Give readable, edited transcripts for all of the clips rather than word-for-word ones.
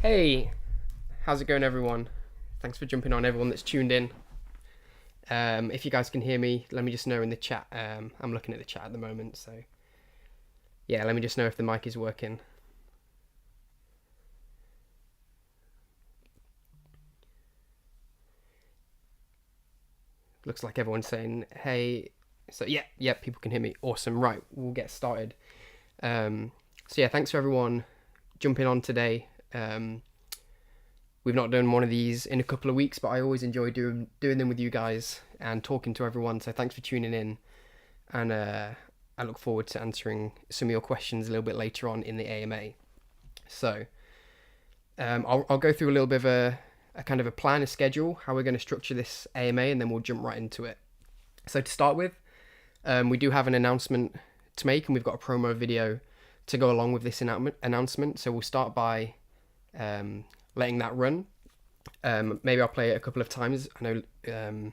Hey, how's it going, everyone? Thanks for jumping on, everyone that's tuned in. If you guys can hear me, let me just know in the chat. I'm looking at the chat at the moment, so yeah, let me just know if the mic is working. Looks like everyone's saying hey. So yeah, people can hear me. Awesome. Right, we'll get started. So yeah, thanks for everyone jumping on today. We've not done one of these in a couple of weeks, but I always enjoy doing them with you guys and talking to everyone. So thanks for tuning in, and I look forward to answering some of your questions a little bit later on in the AMA. So I'll go through a little bit of a kind of a plan, a schedule, how we're going to structure this AMA, and then we'll jump right into it. So to start with, we do have an announcement to make, and we've got a promo video to go along with this announcement. So we'll start by letting that run. Maybe I'll play it a couple of times. I know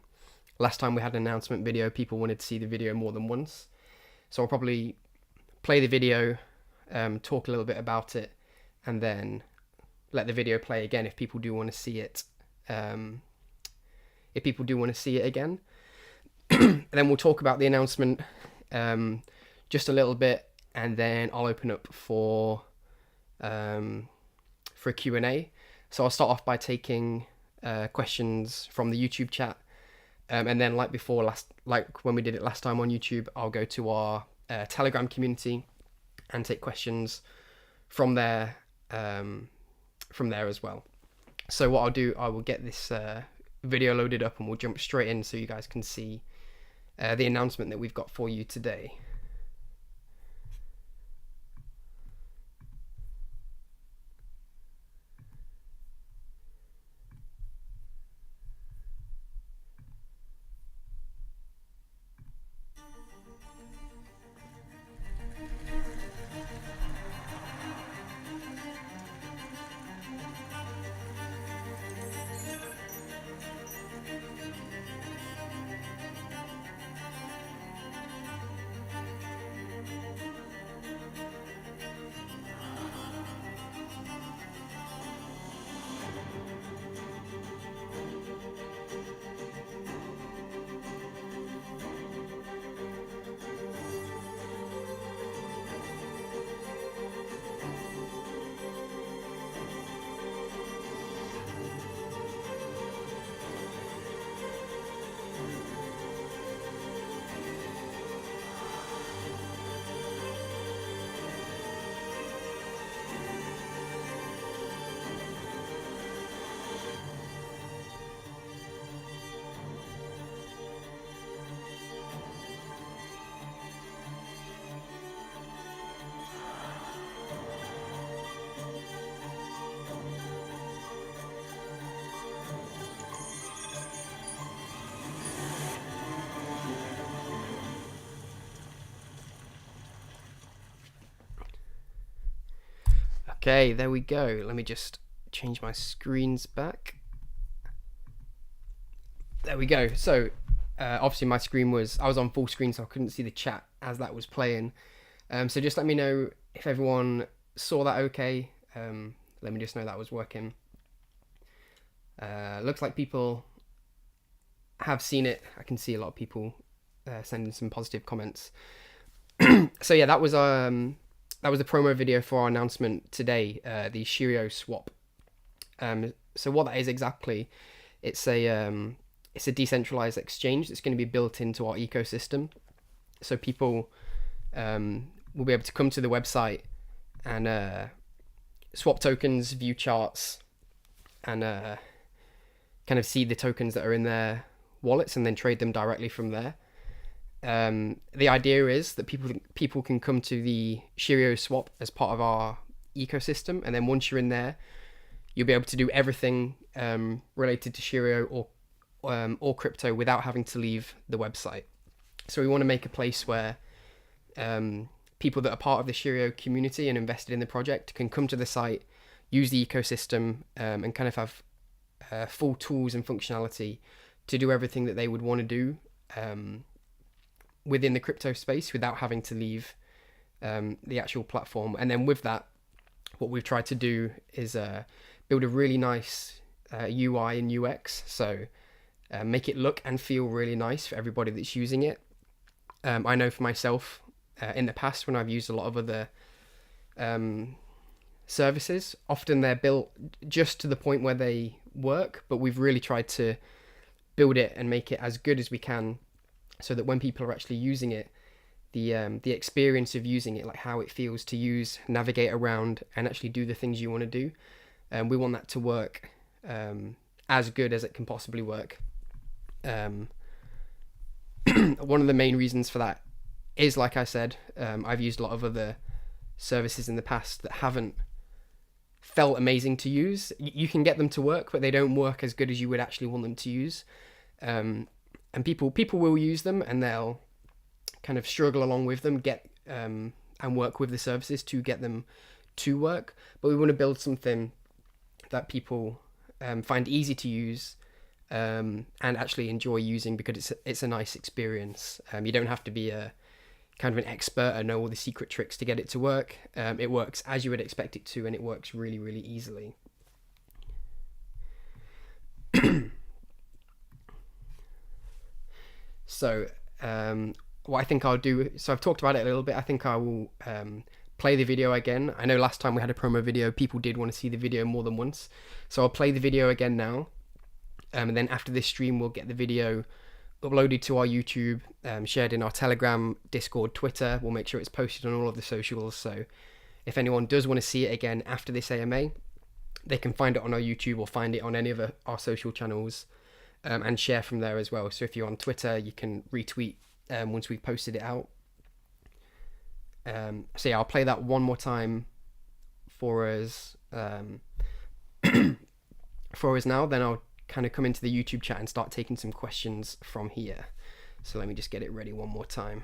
last time we had an announcement video, people wanted to see the video more than once. So I'll probably play the video, talk a little bit about it, and then let the video play again if people do want to see it. If people do want to see it again. And then we'll talk about the announcement just a little bit, and then I'll open up for a Q&A. So I'll start off by taking questions from the YouTube chat, and then like when we did it last time on YouTube, I'll go to our Telegram community and take questions from there as well. So what I'll do, I will get this video loaded up and we'll jump straight in so you guys can see the announcement that we've got for you today. Okay, there we go. Let me just change my screens back. There we go. So obviously my screen I was on full screen, so I couldn't see the chat as that was playing. So just let me know if everyone saw that okay. Let me just know that was working. Looks like people have seen it. I can see a lot of people sending some positive comments. So yeah, that was the promo video for our announcement today, the Shirio swap. So what that is exactly, it's a decentralized exchange that's going to be built into our ecosystem. So people will be able to come to the website and swap tokens, view charts, and kind of see the tokens that are in their wallets and then trade them directly from there. The idea is that people can come to the Shirio swap as part of our ecosystem, and then once you're in there, you'll be able to do everything related to Shirio or crypto without having to leave the website. So we want to make a place where people that are part of the Shirio community and invested in the project can come to the site, use the ecosystem, and kind of have full tools and functionality to do everything that they would want to do within the crypto space without having to leave the actual platform. And then with that, what we've tried to do is build a really nice UI and UX. So make it look and feel really nice for everybody that's using it. I know for myself, in the past when I've used a lot of other services, often they're built just to the point where they work, but we've really tried to build it and make it as good as we can, so that when people are actually using it, the experience of using it, like how it feels to use, navigate around, and actually do the things you want to do, we want that to work as good as it can possibly work. One of the main reasons for that is, like I said, I've used a lot of other services in the past that haven't felt amazing to use. You can get them to work, but they don't work as good as you would actually want them to use. And people will use them, and they'll kind of struggle along with them, and work with the services to get them to work. But we want to build something that people find easy to use, and actually enjoy using, because it's a nice experience. You don't have to be a kind of an expert and know all the secret tricks to get it to work. It works as you would expect it to, and it works really, really easily. So what I think I'll do, so I've talked about it a little bit, I think I will play the video again. I know last time we had a promo video, people did want to see the video more than once, so I'll play the video again now, and then after this stream we'll get the video uploaded to our YouTube, shared in our Telegram, Discord, Twitter. We'll make sure it's posted on all of the socials, so if anyone does want to see it again after this AMA, they can find it on our YouTube or find it on any of our social channels, and share from there as well. So if you're on Twitter, you can retweet once we've posted it out. So yeah, I'll play that one more time for us for us now, then I'll kind of come into the YouTube chat and start taking some questions from here. So let me just get it ready one more time.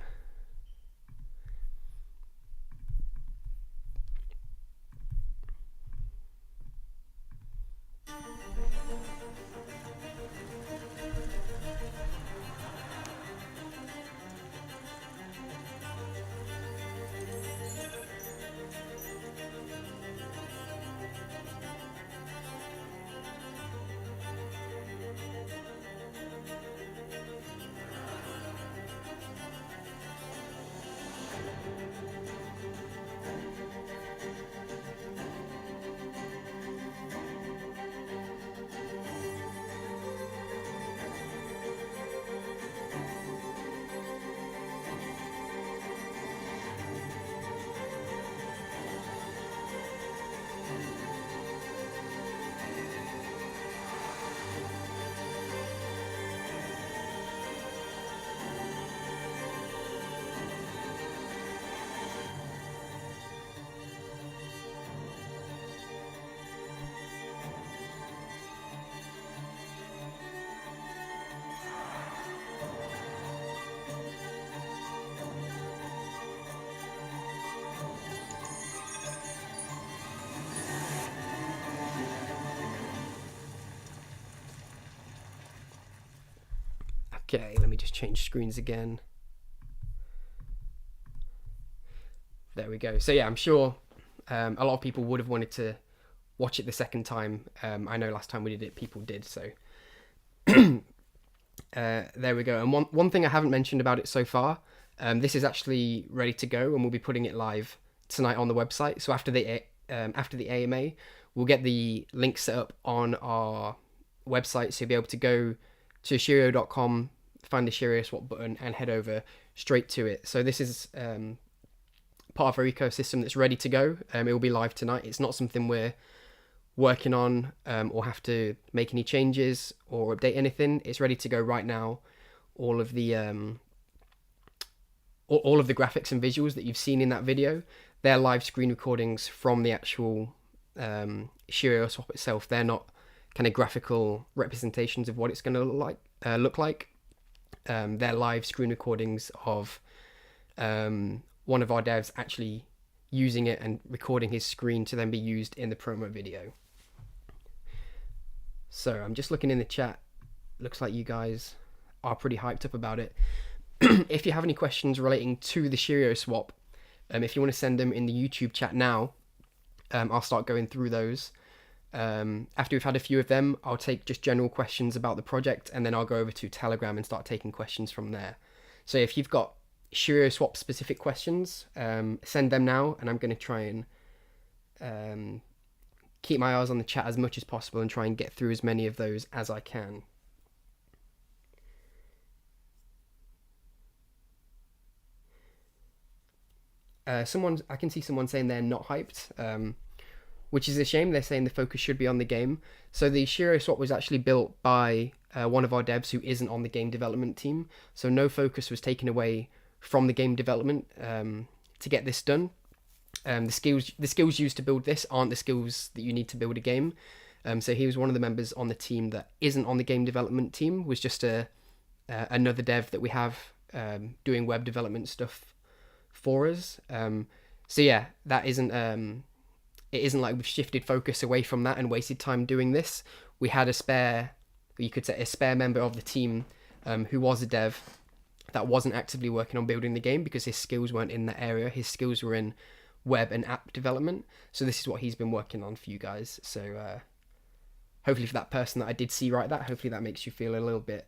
Okay, let me just change screens again. There we go. So yeah, I'm sure a lot of people would have wanted to watch it the second time. I know last time we did it, people did. So there we go. And one thing I haven't mentioned about it so far, this is actually ready to go, and we'll be putting it live tonight on the website. So after the AMA, we'll get the link set up on our website, so you'll be able to go to Shirio.com, find the Shirio swap button, and head over straight to it. So this is part of our ecosystem that's ready to go. It will be live tonight. It's not something we're working on or have to make any changes or update anything. It's ready to go right now. All of the graphics and visuals that you've seen in that video, they're live screen recordings from the actual Shirio swap itself. They're not kind of graphical representations of what it's going to look like. They're live screen recordings of one of our devs actually using it and recording his screen to then be used in the promo video. So I'm just looking in the chat. Looks like you guys are pretty hyped up about it. If you have any questions relating to the Shirio swap, if you want to send them in the YouTube chat now, I'll start going through those. After we've had a few of them, I'll take just general questions about the project, and then I'll go over to Telegram and start taking questions from there. So if you've got Shirio swap specific questions, send them now, and I'm going to try and keep my eyes on the chat as much as possible and try and get through as many of those as I can. I can see someone saying they're not hyped, which is a shame. They're saying the focus should be on the game. So the Shirio swap was actually built by one of our devs who isn't on the game development team. So no focus was taken away from the game development to get this done. The skills used to build this aren't the skills that you need to build a game. So he was one of the members on the team that isn't on the game development team. Was just another dev that we have doing web development stuff for us. So yeah, that isn't it isn't like we've shifted focus away from that and wasted time doing this. We had a spare member of the team who was a dev that wasn't actively working on building the game because his skills weren't in that area. His skills were in web and app development. So this is what he's been working on for you guys. So hopefully for that person that I did see write that, hopefully that makes you feel a little bit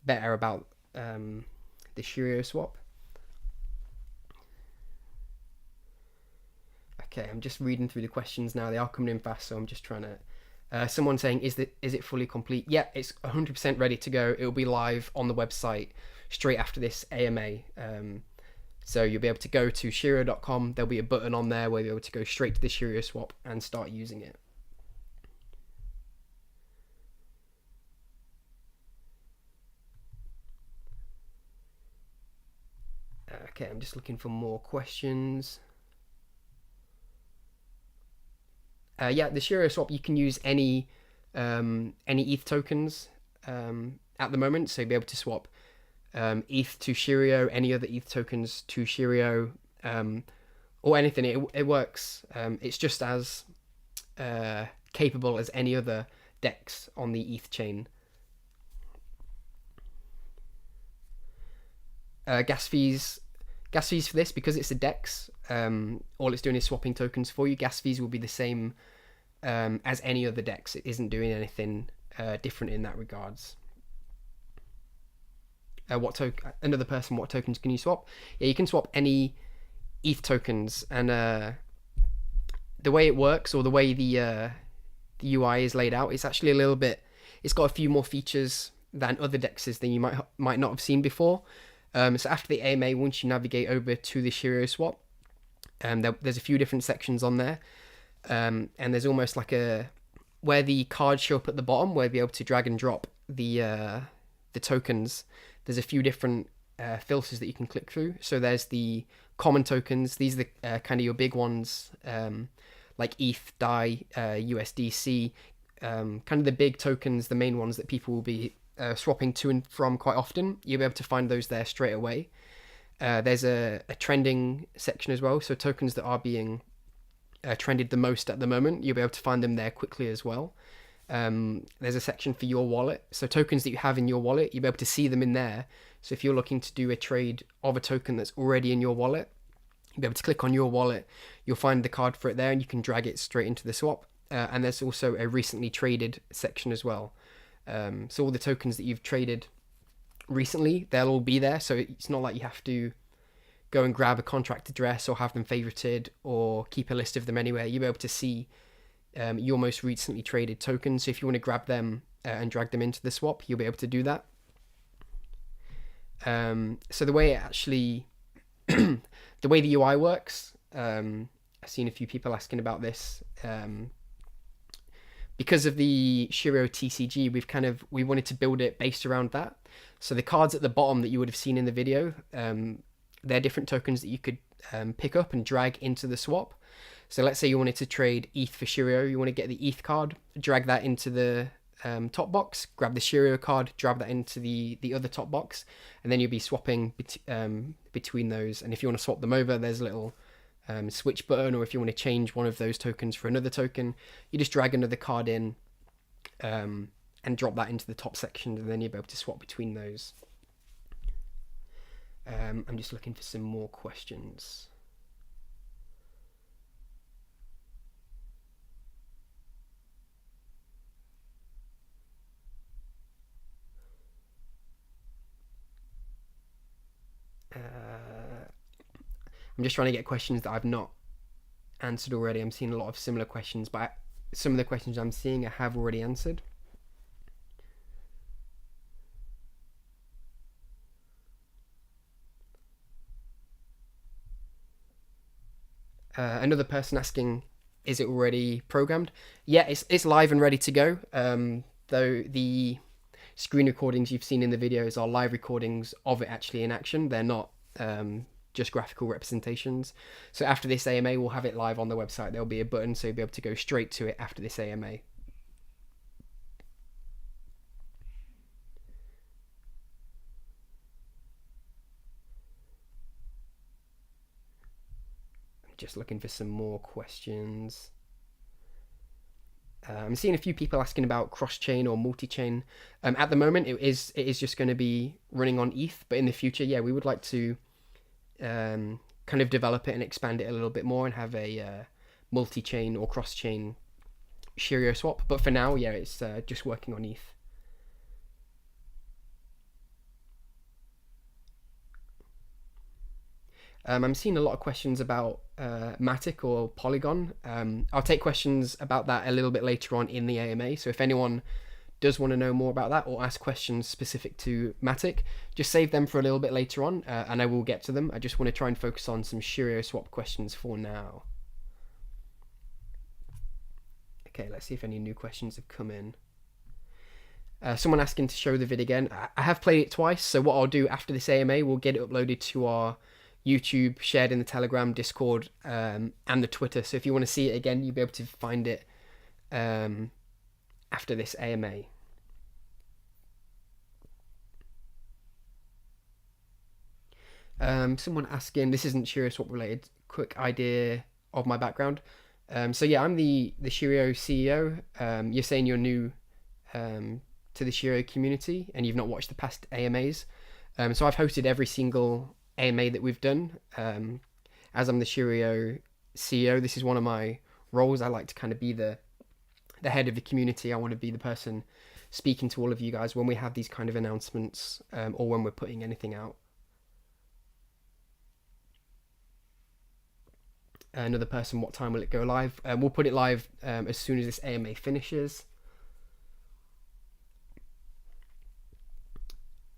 better about the Shirio swap. Okay, I'm just reading through the questions now. They are coming in fast, so I'm just trying to... someone saying, is it fully complete? Yeah, it's 100% ready to go. It'll be live on the website straight after this AMA. So you'll be able to go to Shirio.com. There'll be a button on there where you'll be able to go straight to the Shirio swap and start using it. Okay, I'm just looking for more questions. Yeah, the Shirio swap, you can use any ETH tokens at the moment. So you'll be able to swap ETH to Shirio, any other ETH tokens to Shirio, or anything. It works. It's just as capable as any other DEX on the ETH chain. Gas fees for this, because it's a DEX, all it's doing is swapping tokens for you. Gas fees will be the same as any other DEX. It isn't doing anything different in that regards. Another person, what tokens can you swap? Yeah, you can swap any ETH tokens, and the way it works, or the way the UI is laid out, it's actually a little bit... It's got a few more features than other DEXs than you might not have seen before. So after the AMA, once you navigate over to the Shirio swap, there's a few different sections on there, and there's almost like where the cards show up at the bottom, where you'll be able to drag and drop the tokens. There's a few different filters that you can click through. So there's the common tokens. These are the kind of your big ones, like ETH, DAI, USDC, kind of the big tokens, the main ones that people will be swapping to and from quite often. You'll be able to find those there straight away. There's a trending section as well, so tokens that are being trended the most at the moment, you'll be able to find them there quickly as well. There's a section for your wallet, so tokens that you have in your wallet, you'll be able to see them in there. So if you're looking to do a trade of a token that's already in your wallet, you'll be able to click on your wallet, you'll find the card for it there, and you can drag it straight into the swap. And there's also a recently traded section as well. So all the tokens that you've traded recently, they'll all be there. So it's not like you have to go and grab a contract address or have them favorited or keep a list of them anywhere. You'll be able to see your most recently traded tokens. So if you want to grab them and drag them into the swap, you'll be able to do that. So the way it actually, the way the UI works, I've seen a few people asking about this. Because of the Shirio TCG, we wanted to build it based around that. So the cards at the bottom that you would have seen in the video, they're different tokens that you could pick up and drag into the swap. So let's say you wanted to trade ETH for Shirio, you want to get the ETH card, drag that into the top box, grab the Shirio card, drag that into the other top box, and then you'll be swapping between those. And if you want to swap them over, there's a little switch button, or if you want to change one of those tokens for another token, you just drag another card in and drop that into the top section, and then you'll be able to swap between those. I'm just looking for some more questions. I'm just trying to get questions that I've not answered already. I'm seeing a lot of similar questions, but some of the questions I'm seeing I have already answered. Another person asking, is it already programmed? Yeah, it's live and ready to go. Though the screen recordings you've seen in the videos are live recordings of it actually in action. They're not just graphical representations. So after this AMA, we'll have it live on the website. There'll be a button, so you'll be able to go straight to it after this AMA. I'm just looking for some more questions. I'm seeing a few people asking about cross-chain or multi-chain. At the moment, it is just going to be running on ETH, but in the future, yeah, we would like to kind of develop it and expand it a little bit more and have a multi-chain or cross-chain Shirio swap. But for now, yeah, it's just working on ETH. I'm seeing a lot of questions about Matic or Polygon. I'll take questions about that a little bit later on in the AMA. So if anyone does want to know more about that or ask questions specific to Matic, just save them for a little bit later on, and I will get to them. I just want to try and focus on some Shirio swap questions for now. Okay, let's see if any new questions have come in. Someone asking to show the vid again. I have played it twice, so what I'll do after this AMA, we'll get it uploaded to our YouTube, shared in the Telegram, Discord, and the Twitter. So if you want to see it again, you'll be able to find it after this AMA. Someone asking, this isn't Shirio Swap related, quick idea of my background. So yeah, I'm the Shirio CEO. You're saying you're new to the Shirio community and you've not watched the past AMAs. So I've hosted every single AMA that we've done. As I'm the Shirio CEO, this is one of my roles. I like to kind of be the head of the community. I want to be the person speaking to all of you guys when we have these kind of announcements or when we're putting anything out. Another person, what time will it go live? We'll put it live as soon as this AMA finishes.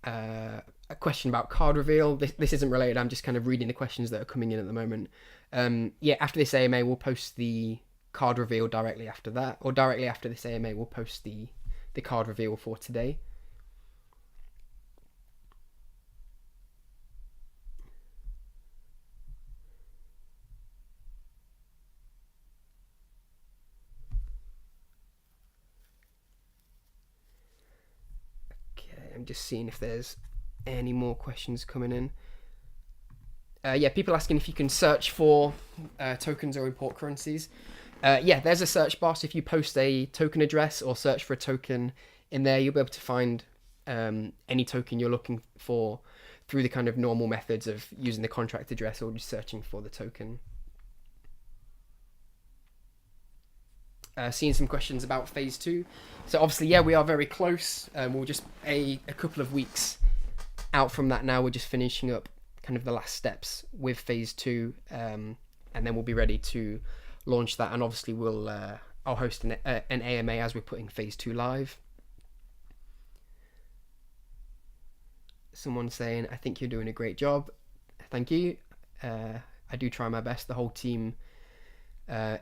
A question about card reveal. This isn't related. I'm just kind of reading the questions that are coming in at the moment. Yeah, after this AMA, we'll post the card reveal directly after that, or directly after this AMA, we'll post the card reveal for today. I'm just seeing if there's any more questions coming in. Yeah, people asking if you can search for tokens or import currencies. Yeah, there's a search bar. So if you post a token address or search for a token in there, you'll be able to find any token you're looking for through the kind of normal methods of using the contract address or just searching for the token. Seeing some questions about phase 2. So obviously, yeah, we are very close. We're just a couple of weeks out from that now. We're just finishing up kind of the last steps with phase 2, and then we'll be ready to launch that. And obviously, I'll host an AMA as we're putting phase 2 live. Someone saying, I think you're doing a great job. Thank you. I do try my best. The whole team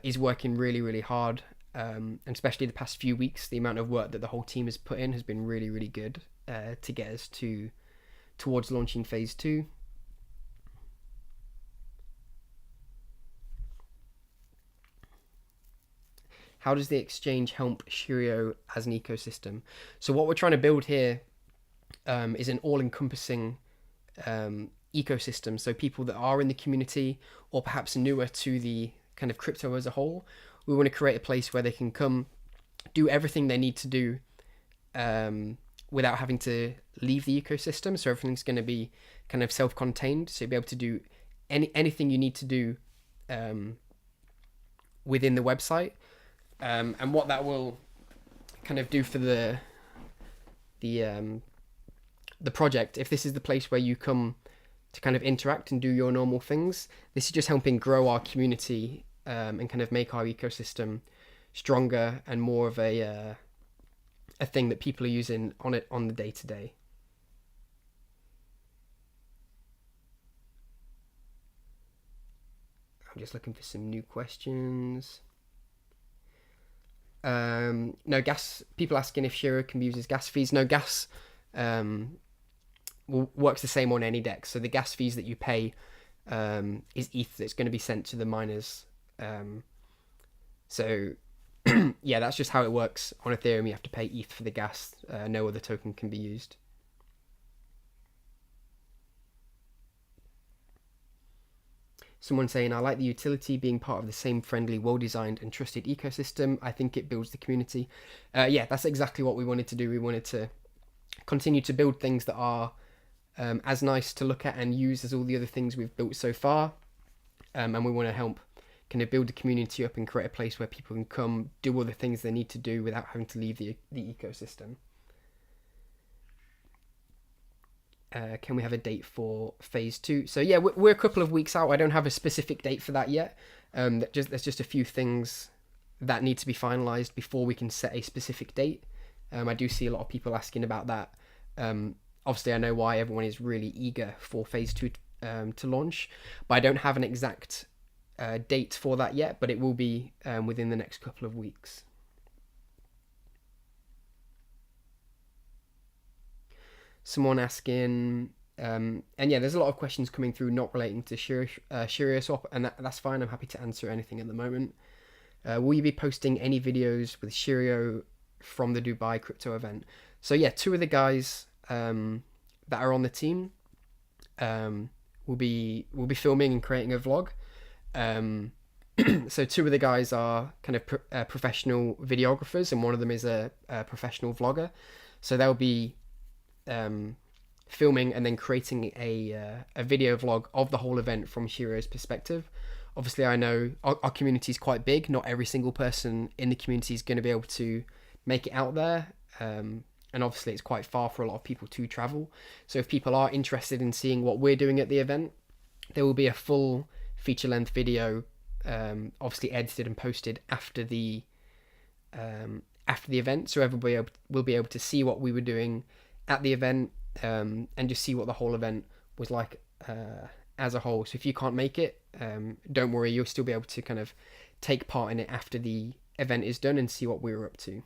is working really, really hard. And especially the past few weeks, the amount of work that the whole team has put in has been really, really good to get us towards launching phase 2. How does the exchange help Shirio as an ecosystem? So what we're trying to build here is an all-encompassing ecosystem. So people that are in the community or perhaps newer to the kind of crypto as a whole, we want to create a place where they can come do everything they need to do without having to leave the ecosystem. So everything's going to be kind of self-contained. So you'll be able to do anything you need to do within the website. And what that will kind of do for the project, if this is the place where you come to kind of interact and do your normal things. This is just helping grow our community and kind of make our ecosystem stronger and more of a thing that people are using on the day to day. I'm just looking for some new questions. No gas. People asking if Shirio can be used as gas fees. No, gas works the same on any deck. So the gas fees that you pay is ETH that's going to be sent to the miners. So yeah, that's just how it works on Ethereum. You have to pay ETH for the gas. No other token can be used. Someone saying, I like the utility being part of the same friendly, well-designed and trusted ecosystem. I think it builds the community. Yeah, that's exactly what we wanted to do. We wanted to continue to build things that are as nice to look at and use as all the other things we've built so far. And we want to help kind of build the community up and create a place where people can come, do all the things they need to do without having to leave the ecosystem. Can we have a date for phase 2? So yeah, we're a couple of weeks out. I don't have a specific date for that yet. There's just a few things that need to be finalized before we can set a specific date. I do see a lot of people asking about that. Obviously, I know why everyone is really eager for phase 2 to launch, but I don't have an exact date for that yet, but it will be within the next couple of weeks. Someone asking, and yeah, there's a lot of questions coming through not relating to Shirio Swap, and that's fine. I'm happy to answer anything at the moment. Will you be posting any videos with Shirio from the Dubai crypto event? So yeah, 2 of the guys that are on the team will be filming and creating a vlog. So 2 of the guys are kind of professional videographers, and one of them is a professional vlogger. So they'll be filming and then creating a video vlog of the whole event from Shirio's perspective. Obviously, I know our community is quite big. Not every single person in the community is going to be able to make it out there. And obviously, it's quite far for a lot of people to travel. So if people are interested in seeing what we're doing at the event, there will be a full feature-length video, obviously edited and posted after the event. So everybody will be able to see what we were doing at the event and just see what the whole event was like as a whole. So if you can't make it, don't worry, you'll still be able to kind of take part in it after the event is done and see what we were up to.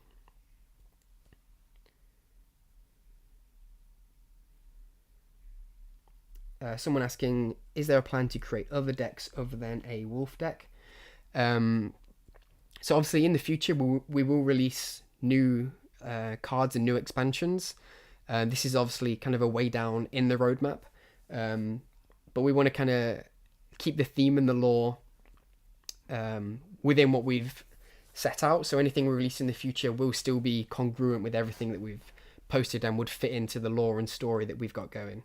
Someone asking, is there a plan to create other decks other than a wolf deck? So obviously in the future we will release new cards and new expansions. This is obviously kind of a way down in the roadmap, but we want to kind of keep the theme and the lore within what we've set out. So anything we release in the future will still be congruent with everything that we've posted and would fit into the lore and story that we've got going.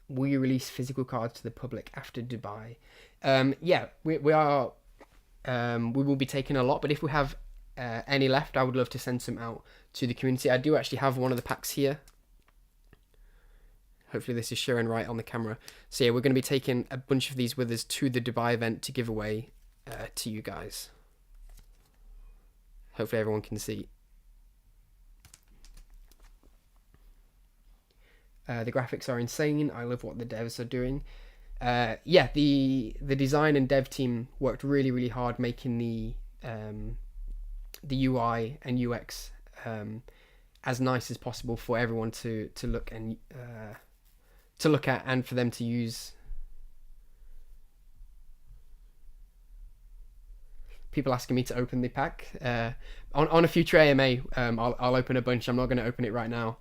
Will you release physical cards to the public after Dubai? Yeah, we are. We will be taking a lot, but if we have any left, I would love to send some out to the community. I do actually have one of the packs here. Hopefully this is showing right on the camera. So yeah, we're going to be taking a bunch of these with us to the Dubai event to give away to you guys. Hopefully everyone can see. The graphics are insane. I love what the devs are doing. Yeah, the design and dev team worked really, really hard making the UI and UX as nice as possible for everyone to look and to look at and for them to use. People asking me to open the pack on a future AMA. I'll open a bunch. I'm not going to open it right now.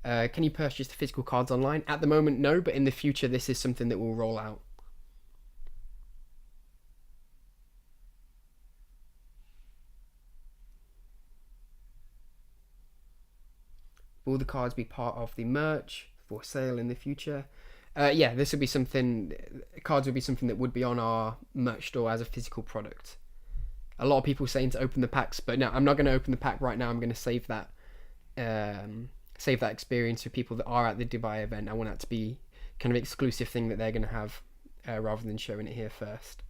Can you purchase the physical cards online? At the moment, no, but in the future, this is something that will roll out. Will the cards be part of the merch for sale in the future? Yeah, this would be something. Cards would be something that would be on our merch store as a physical product. A lot of people saying to open the packs, but no, I'm not going to open the pack right now. I'm going to save that experience for people that are at the Dubai event. I want that to be kind of exclusive thing that they're going to have, rather than showing it here first.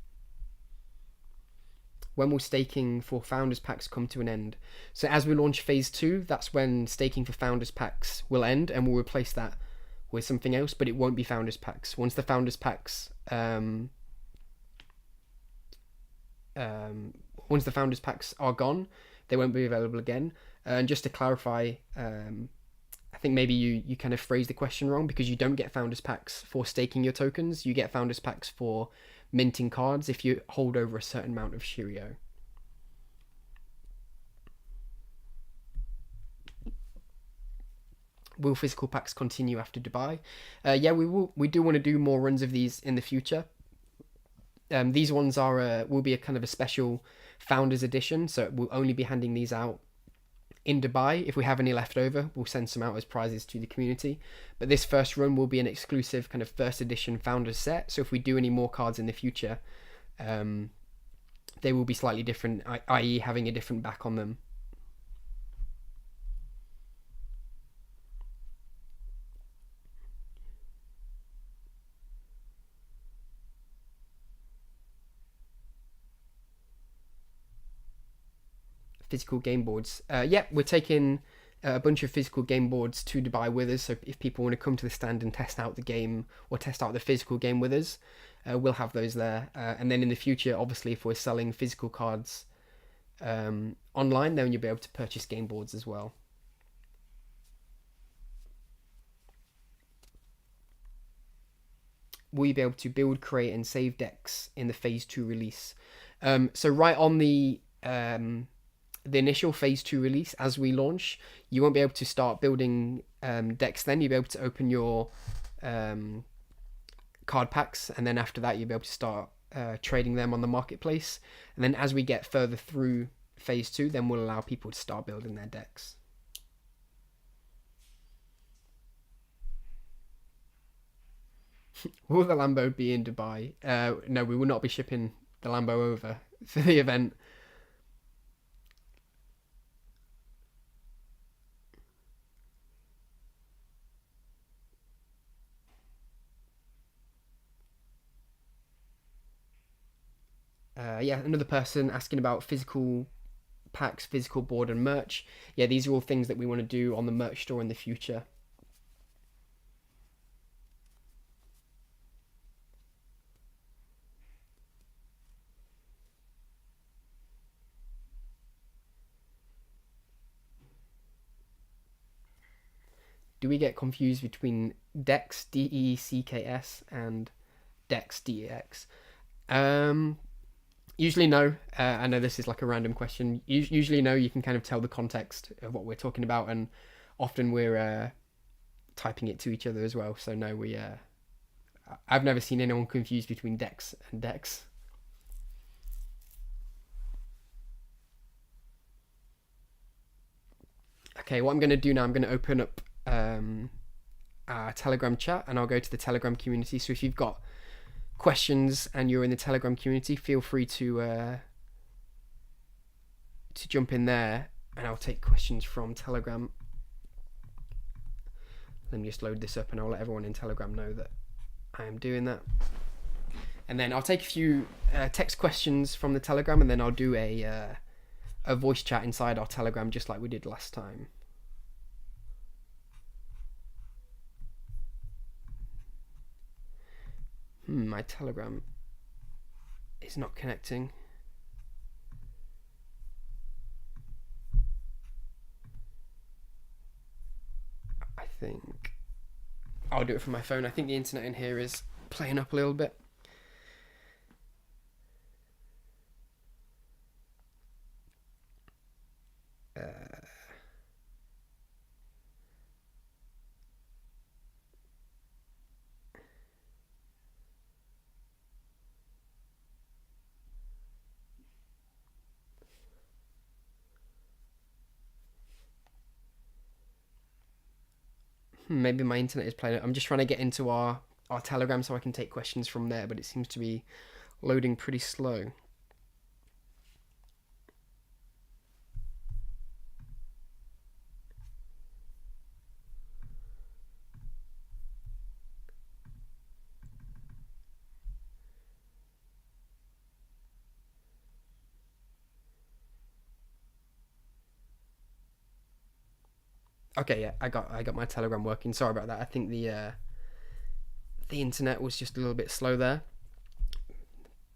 When will staking for founders packs come to an end? So as we launch phase 2, that's when staking for founders packs will end, and we'll replace that with something else, but it won't be founders packs. Once the founders packs once the founders packs are gone, they won't be available again. And just to clarify, I think maybe you kind of phrased the question wrong, because you don't get founders packs for staking your tokens. You get founders packs for minting cards if you hold over a certain amount of Shirio. Will physical packs continue after Dubai? Yeah, we will. We do want to do more runs of these in the future. These ones will be a kind of a special founders edition, so we'll only be handing these out in Dubai. If we have any left over, we'll send some out as prizes to the community. But this first run will be an exclusive kind of first edition founders set. So if we do any more cards in the future, they will be slightly different, i.e. having a different back on them. Physical game boards. Yeah, we're taking a bunch of physical game boards to Dubai with us. So if people want to come to the stand and test out the game or test out the physical game with us, we'll have those there. And then in the future, obviously, if we're selling physical cards online, then you'll be able to purchase game boards as well. Will you be able to build, create, and save decks in the phase 2 release? So right on the initial phase 2 release, as we launch, you won't be able to start building decks then. You'll be able to open your card packs, and then after that you'll be able to start trading them on the marketplace. And then as we get further through phase 2, then we'll allow people to start building their decks. Will the Lambo be in Dubai? No, we will not be shipping the Lambo over for the event. Yeah, another person asking about physical packs, physical board, and merch. Yeah, these are all things that we want to do on the merch store in the future. Do we get confused between Dex, DECKS, and Dex, DEX? Usually no. I know this is like a random question. Usually no, you can kind of tell the context of what we're talking about, and often we're typing it to each other as well. So no, I've never seen anyone confused between Dex and Dex. Okay, what I'm going to do now, I'm going to open up our Telegram chat, and I'll go to the Telegram community. So if you've got questions and you're in the Telegram community, feel free to jump in there, and I'll take questions from Telegram. Let me just load this up, and I'll let everyone in Telegram know that I am doing that. And then I'll take a few text questions from the Telegram, and then I'll do a voice chat inside our Telegram, just like we did last time. My Telegram is not connecting. I think I'll do it from my phone. I think the internet in here is playing up a little bit. Maybe my internet is playing. I'm just trying to get into our Telegram so I can take questions from there, but it seems to be loading pretty slow. Okay, yeah, I got my Telegram working. Sorry about that. I think the internet was just a little bit slow there.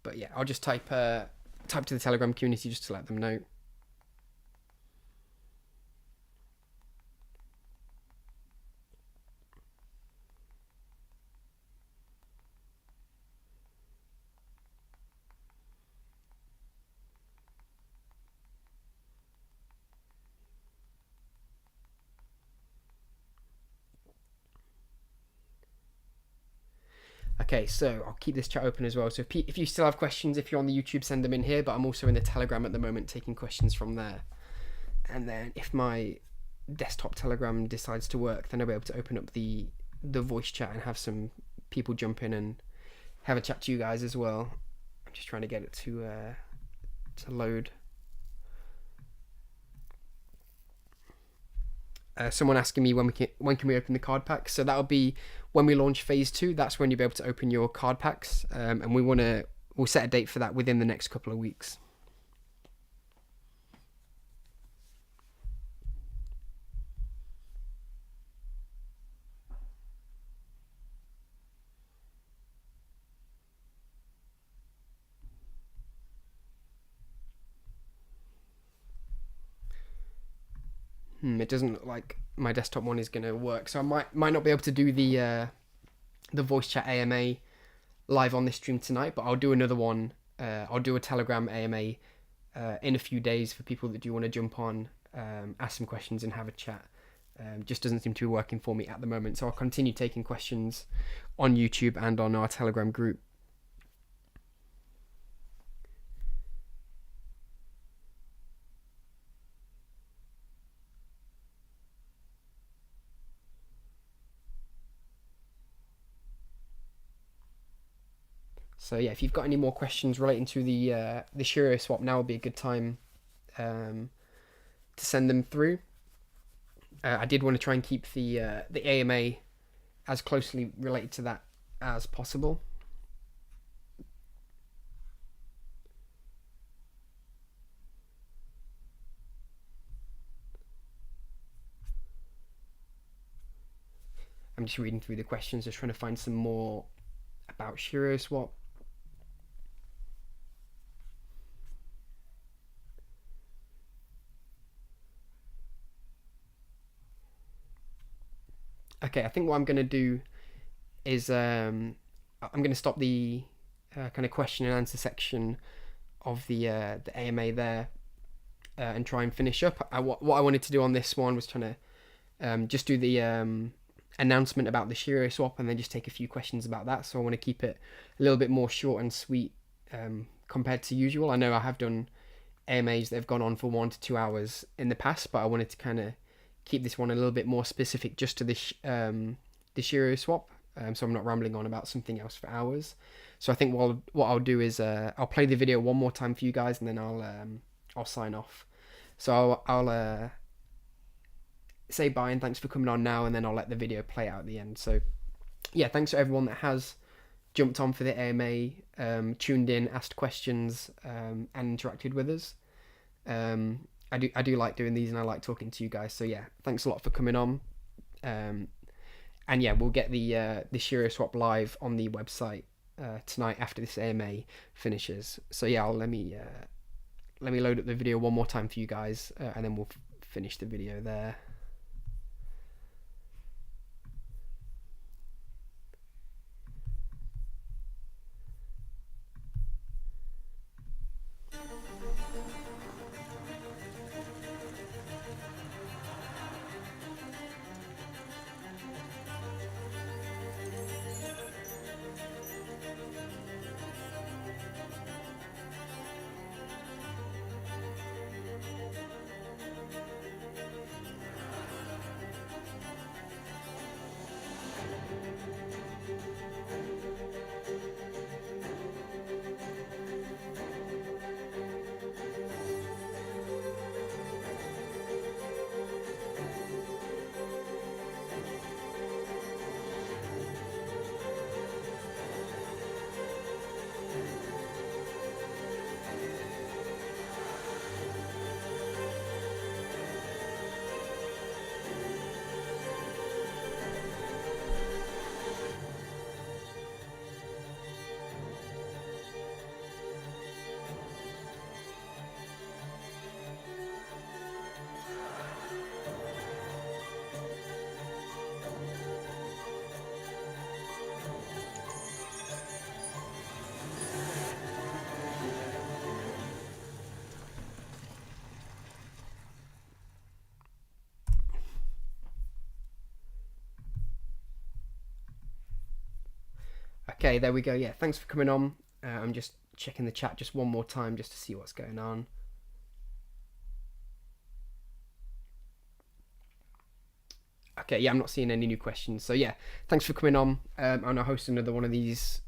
But yeah, I'll just type to the Telegram community just to let them know. Okay, so I'll keep this chat open as well. So if you still have questions, if you're on the YouTube, send them in here. But I'm also in the Telegram at the moment, taking questions from there. And then if my desktop Telegram decides to work, then I'll be able to open up the voice chat and have some people jump in and have a chat to you guys as well. I'm just trying to get it to load. Someone asking me when can we open the card packs. So that'll be when we launch phase 2. That's when you'll be able to open your card packs, and we'll set a date for that within the next couple of weeks. It doesn't look like my desktop one is going to work, so I might not be able to do the voice chat AMA live on this stream tonight, but I'll do another one. I'll do a Telegram AMA in a few days for people that do want to jump on, ask some questions and have a chat. Just doesn't seem to be working for me at the moment, so I'll continue taking questions on YouTube and on our Telegram group. So yeah, if you've got any more questions relating to the Shirio swap, now would be a good time to send them through. I did want to try and keep the AMA as closely related to that as possible. I'm just reading through the questions, just trying to find some more about Shirio swap. Okay, I think what I'm going to do is I'm going to stop the kind of question and answer section of the AMA there and try and finish up. What I wanted to do on this one was trying to just do the announcement about the Shirio swap and then just take a few questions about that. So I want to keep it a little bit more short and sweet compared to usual. I know I have done AMAs that have gone on for 1 to 2 hours in the past, but I wanted to kind of keep this one a little bit more specific just to the Shirio swap, so I'm not rambling on about something else for hours. So I think what I'll do is I'll play the video one more time for you guys, and then I'll sign off. So I'll say bye and thanks for coming on now, and then I'll let the video play out at the end. So yeah, thanks to everyone that has jumped on for the AMA, tuned in, asked questions, and interacted with us. I do like doing these, and I like talking to you guys. So yeah, thanks a lot for coming on. And yeah, we'll get the Shirio swap live on the website tonight after this AMA finishes. So yeah, let me load up the video one more time for you guys, and then we'll finish the video there. Okay, there we go. Yeah, thanks for coming on. I'm just checking the chat just one more time just to see what's going on. Okay, yeah, I'm not seeing any new questions. So yeah, thanks for coming on. And I'll host another one of these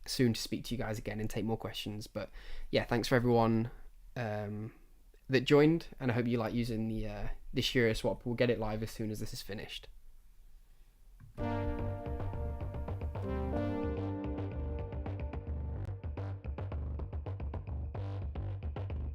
soon to speak to you guys again and take more questions. But yeah, thanks for everyone that joined, and I hope you like using the Shirio swap. We'll get it live as soon as this is finished.